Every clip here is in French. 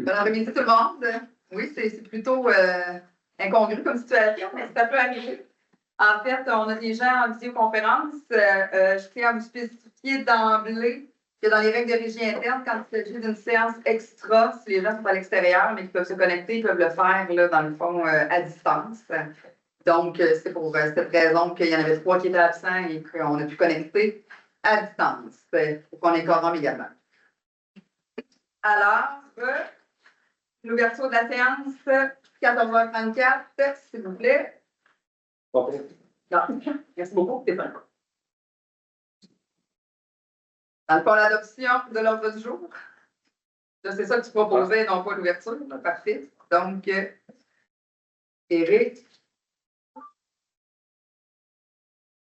Bon après-midi tout le monde. Oui, c'est plutôt incongru comme situation, mais ça peut arriver. En fait, on a des gens en visioconférence. Je tiens à vous spécifier d'emblée que dans les règles de régie interne, quand il s'agit d'une séance extra, si les gens sont à l'extérieur, mais qui peuvent se connecter, ils peuvent le faire, là, dans le fond, à distance. Donc, c'est pour cette raison qu'il y en avait 3 qui étaient absents et qu'on a pu connecter à distance. Pour qu'on ait quorum également. Alors, l'ouverture de la séance, 14h34, s'il vous plaît. Okay. Non. Merci beaucoup, Stéphane. Dans le fond, l'adoption de l'ordre du jour. Là, c'est ça que tu proposais, non pas l'ouverture. Parfait. Donc, Éric.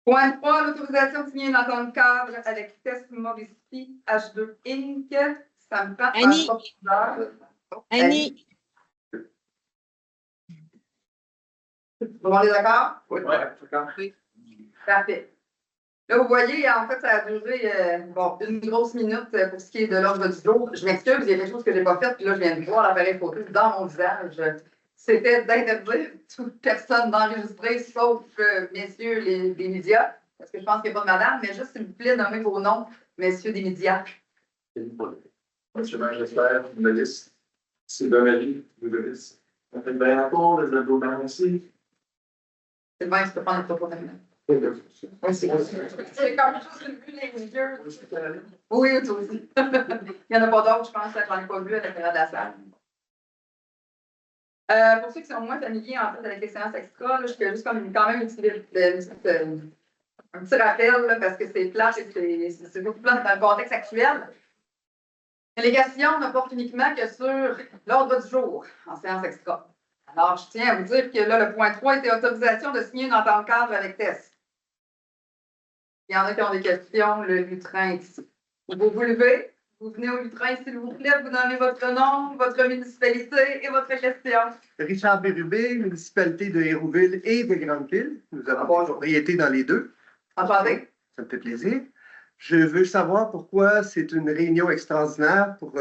Point 3, l'autorisation de signer une entente cadre avec Test Mauricie H2 Inc. Ça me prend Annie. Annie. Tout le monde est d'accord? Oui, d'accord. Oui. Parfait. Là, vous voyez, en fait, ça a duré une grosse minute pour ce qui est de l'ordre du jour. Je m'excuse, il y a quelque chose que je n'ai pas fait, puis là, je viens de voir l'appareil photo dans mon visage. C'était d'interdire toute personne d'enregistrer, sauf messieurs des médias, parce que je pense qu'il n'y a pas de madame, mais juste, s'il vous plaît, nommez vos noms, messieurs des médias. Monsieur Magistère, Melis, Sylvain Marie, Louis, on fait bien rapport, les abdos aussi. C'est bien, je peux prendre le propos de Oui, c'est comme juste vu les yeux. Oui, toi aussi. Il n'y en a pas d'autres, je pense, que j'en ai pas vu à l'intérieur de la salle. Pour ceux qui sont moins familiers en fait avec les séances extra, là, je fais juste comme quand même un petit rappel là, parce que c'est plate et c'est beaucoup plate dans le contexte actuel. Les questions ne portent uniquement que sur l'ordre du jour en séance extra. Alors, je tiens à vous dire que là, le point 3 était autorisation de signer une entente cadre avec TES. Il y en a qui ont des questions, le lutrin est ici. Vous vous levez, vous venez au lutrin, s'il vous plaît, vous donnez votre nom, votre municipalité et votre question. Richard Bérubé, municipalité de Hérouville et de Grandeville. Nous avons des propriétés dans les deux. Enchanté. Ça me fait plaisir. Je veux savoir pourquoi c'est une réunion extraordinaire pour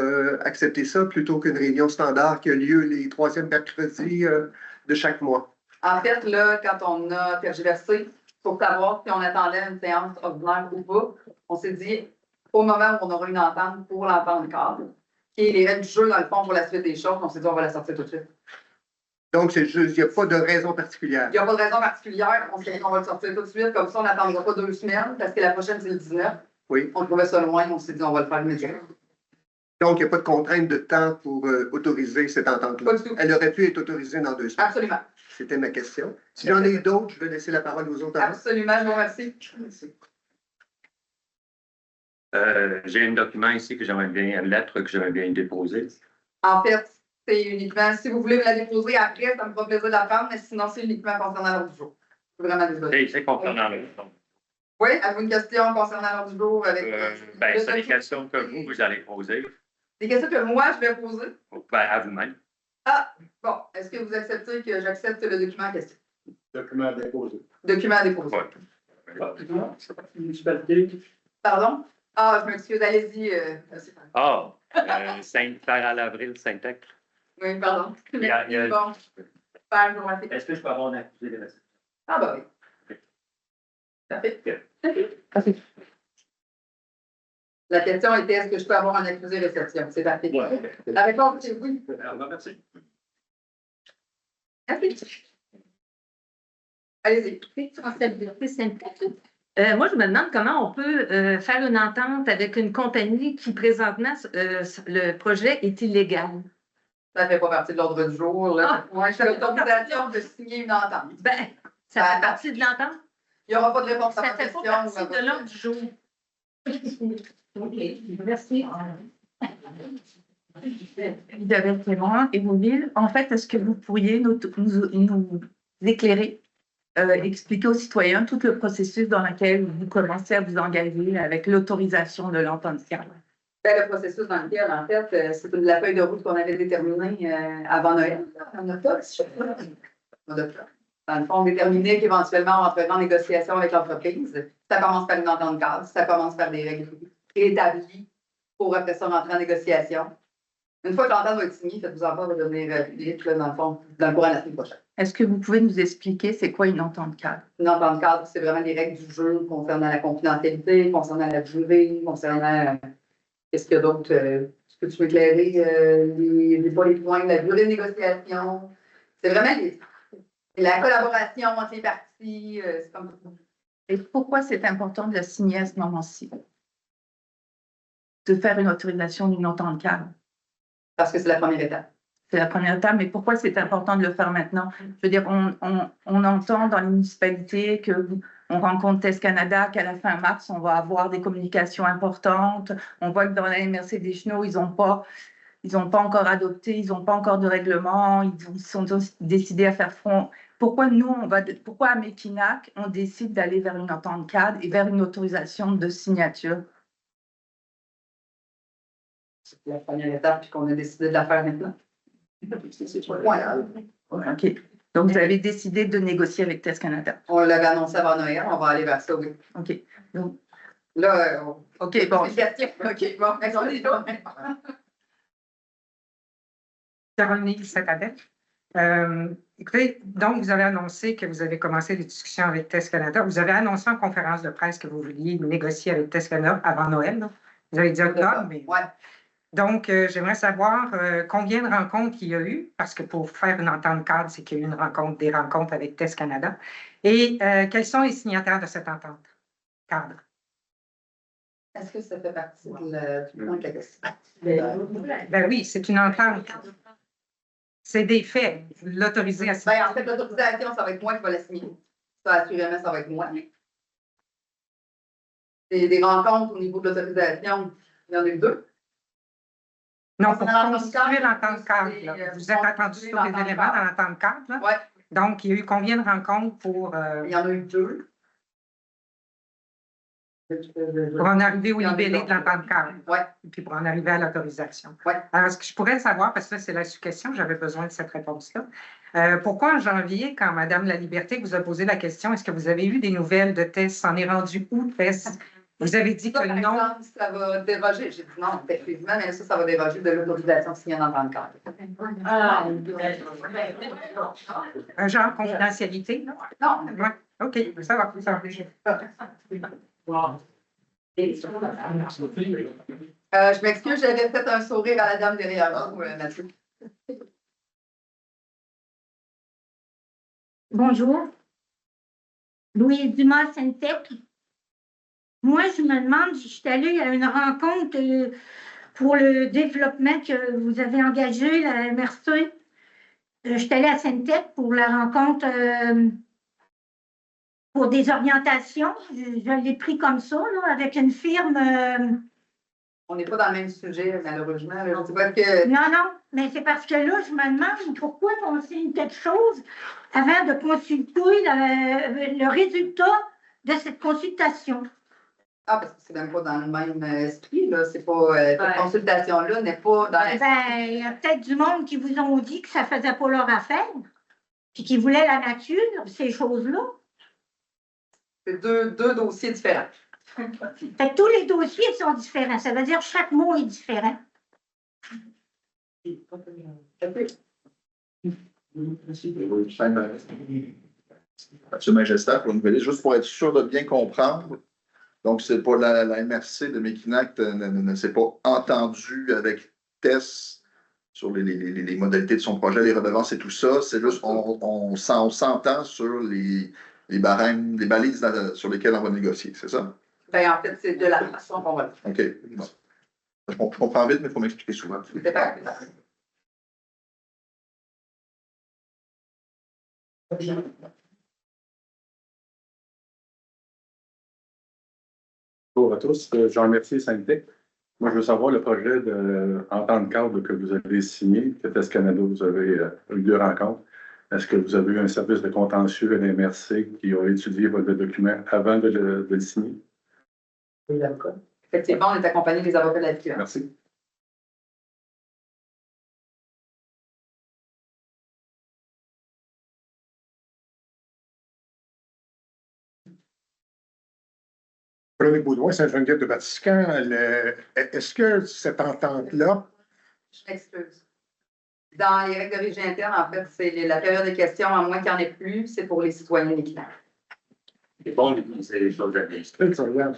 accepter ça plutôt qu'une réunion standard qui a lieu les 3e mercredis de chaque mois. En fait, là, quand on a tergiversé pour savoir si on attendait une séance ordinaire ou pas, on s'est dit, au moment où on aura une entente pour l'entente cadre, qui est les règles du jeu, dans le fond, pour la suite des choses, on s'est dit, on va la sortir tout de suite. Donc, c'est juste, il n'y a pas de raison particulière. Il n'y a pas de raison particulière. On s'est dit qu'on va le sortir tout de suite. Comme ça, on n'attendra pas 2 semaines, parce que la prochaine, c'est le 19. Oui. On trouvait ça loin, on s'est dit, on va le faire immédiatement. Donc, il n'y a pas de contrainte de temps pour autoriser cette entente-là. Pas du tout. Elle aurait pu être autorisée dans 2 semaines. Absolument. C'était ma question. Si j'en ai d'autres, je vais laisser la parole aux autres. Absolument, je vous remercie. Merci. J'ai un document ici que j'aimerais bien, une lettre que j'aimerais bien déposer. En fait, c'est uniquement, si vous voulez me la déposer après, ça me fera plaisir de la prendre, mais sinon, c'est uniquement concernant l'ordre du jour. Je suis vraiment désolée. C'est concernant le jour. Oui, avez-vous une question concernant l'ordre du jour avec C'est des questions que vous allez poser. Des questions que moi, je vais poser? À vous-même. Ah, bon. Est-ce que vous acceptez que j'accepte le document en question? Document déposé. Document à déposer. Oui. Municipalité. Pardon? Ah, je m'excuse, allez-y. Sainte-Claire-à-l'Avril, Saint-Ecre. Oui, pardon. Il y a- Bon. Super, je vous remercie. Est-ce que je peux avoir un accusé de réception? Ah, bah oui. Ça fait. La question était, est-ce que je peux avoir un accusé réception? C'est parfait. Ouais. La réponse est oui. Merci. Merci. Allez-y. Moi, je me demande comment on peut faire une entente avec une compagnie qui, présentement, le projet est illégal. Ça ne fait pas partie de l'ordre du jour. Là. Ah, j'ai l'autorisation de signer une entente. Ben, ça fait partie de l'entente? Il n'y aura pas de réponse à Ça votre fait question. pas partie de l'ordre du jour. OK, merci. Isabelle Clément, Hérouville. En fait, est-ce que vous pourriez nous éclairer, expliquer aux citoyens tout le processus dans lequel vous commencez à vous engager avec l'autorisation de l'entente cadre? Ben, le processus dans lequel, en fait, c'est la feuille de route qu'on avait déterminée avant Noël, en octobre, si je ne sais pas. Dans le fond, déterminer qu'éventuellement, on entrera en négociation avec l'entreprise. Ça commence par une entente cadre, ça commence par des règles établies pour après ça rentrer en négociation. Une fois que l'entente va être signée, faites-vous en pas, va devenir public, là, dans le fond, dans le courant de la semaine prochaine. Est-ce que vous pouvez nous expliquer c'est quoi une entente cadre? Une entente cadre, c'est vraiment les règles du jeu concernant la confidentialité, concernant la durée, concernant qu'est-ce qu'il y a d'autre. Peux-tu m'éclairer pas les points, la durée de négociation? C'est vraiment la collaboration entre les parties. C'est comme ça. Et pourquoi c'est important de la signer à ce moment-ci? De faire une autorisation d'une entente cadre? Parce que c'est la première étape. C'est la première étape, mais pourquoi c'est important de le faire maintenant? Je veux dire, on entend dans les municipalités qu'on rencontre Test Canada, qu'à la fin mars, on va avoir des communications importantes. On voit que dans la MRC des Chenaux, ils n'ont pas encore adopté, ils n'ont pas encore de règlement, ils sont décidés à faire front. Pourquoi pourquoi à Mekinac, on décide d'aller vers une entente cadre et vers une autorisation de signature? C'est la première étape, puis qu'on a décidé de la faire maintenant. OK. Donc, vous avez décidé de négocier avec Test Canada. On l'avait annoncé avant Noël, on va aller vers ça, oui. OK. Donc, Là, OK, bon. OK, bon, on est là. Caroline Saint-Adèle. Écoutez, donc, vous avez annoncé que vous avez commencé les discussions avec Test Canada. Vous avez annoncé en conférence de presse que vous vouliez négocier avec Test Canada avant Noël. Là. Vous avez dit octobre, mais... Ouais. Donc, j'aimerais savoir combien de rencontres il y a eu, parce que pour faire une entente cadre, c'est qu'il y a eu des rencontres avec Test Canada. Et quels sont les signataires de cette entente cadre? Est-ce que ça fait partie du point de la question? Ben oui, c'est une entente. C'est des faits. Vous l'autorisez à signer. Ben, en fait, l'autorisation, ça va être moi qui va la signer. Ça, assurément, ça va être moi. Et des rencontres au niveau de l'autorisation, il y en a eu 2. Non, pour constituer l'entente cadre, là. Vous êtes attendu sur les éléments dans l'entente cadre, là? Oui. Donc, il y a eu combien de rencontres pour Il y en a eu 2. en arriver au libellé de l'entente cadre? Oui. Et puis pour en arriver à l'autorisation. Ouais. Alors, ce que je pourrais savoir, parce que là, c'est la sous-question, j'avais besoin de cette réponse-là. Pourquoi en janvier, quand Mme Laliberté vous a posé la question, est-ce que vous avez eu des nouvelles de Tess? S'en est rendu où, Tess? Vous avez dit que Ça, par non. exemple, ça va déroger. J'ai dit non, effectivement, mais ça va déroger de l'autorisation signée dans le cadre. Un genre de confidentialité? Non, Oui. OK, ça va. je m'excuse, j'avais fait un sourire à la dame derrière vous, Mathieu. Bonjour. Louise Dumas, Syntec. Moi, je me demande si je suis allée à une rencontre pour le développement que vous avez engagé, la MRC. Je suis allée à Syntec pour la rencontre pour des orientations. Je l'ai pris comme ça, là, avec une firme. On n'est pas dans le même sujet, malheureusement. Là. Je dis pas que... Non, mais c'est parce que là, je me demande pourquoi on signe quelque chose avant de consulter le résultat de cette consultation. Ah, parce que c'est même pas dans le même esprit, là. C'est pas, cette consultation-là n'est pas dans l'esprit. Ben, il y a peut-être du monde qui vous ont dit que ça faisait pas leur affaire, puis qui voulaient la nature, ces choses-là. C'est deux dossiers différents. Fait que tous les dossiers sont différents. Ça veut dire que chaque mot est différent. Monsieur Majestat, pour une juste pour être sûr de bien comprendre. Donc, c'est pas la MRC de Mekinac ne s'est pas entendu avec Tess sur les modalités de son projet, les redevances et tout ça. C'est juste on s'entend sur les barèmes, les balises sur lesquelles on va négocier, c'est ça? Ben, en fait, c'est de la façon qu'on va le faire. OK. Bon. Je comprends vite, mais il faut m'expliquer souvent. C'est pas Bonjour à tous, je remercie Syntec. Moi, je veux savoir le projet d'entente cadre que vous avez signé, que Test Canada, vous avez eu 2 rencontres. Est-ce que vous avez eu un service de contentieux à la MRC qui a étudié votre document avant de le signer? Oui, l'avocat. Effectivement, on est accompagné des avocats de la victime. Merci. René Baudouin, Saint-Geneviève de Vatican, est-ce que cette entente-là Je m'excuse. Dans les règles de régie interne, en fait, c'est la période de questions, à moins qu'il n'y en ait plus, c'est pour les citoyens équitables. C'est bon, c'est les choses administratives.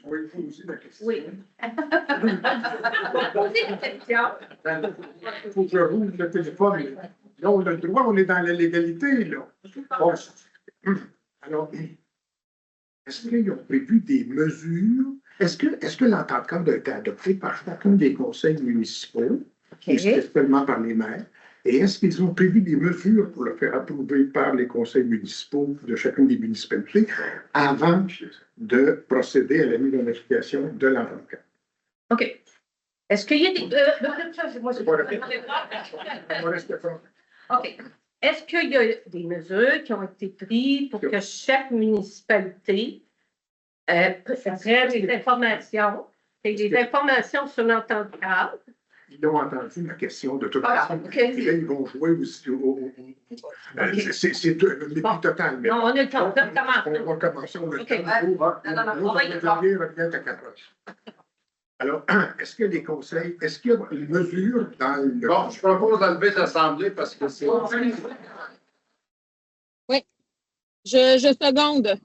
Oui, il faut aussi la question. Oui. Posez la question. Il faut que je roule le téléphone. Là, on a le droit, on est dans la légalité, là. Bon. Alors, est-ce qu'ils ont prévu des mesures? Est-ce que l'entente cadre a été adoptée par chacun des conseils municipaux, et spécialement par les maires? Et est-ce qu'ils ont prévu des mesures pour le faire approuver par les conseils municipaux de chacune des municipalités avant de procéder à la mise en application de l'entente cadre? OK. Est-ce qu'il y a des... OK. Est-ce qu'il y a des mesures qui ont été prises pour que chaque municipalité prenne des informations et des informations sur l'entente cadre? Ils ont entendu ma question de toute Voilà, façon. OK. Et là, ils vont jouer aussi c'est le mépris total. Mais Non, on est en train de commencer. on va commencer. On va OK. Non, on va y aller. revient à 4 heures. Alors, est-ce que les conseils, est-ce qu'il y a une mesure dans le... Bon, je propose d'enlever l'Assemblée parce que c'est... Je seconde.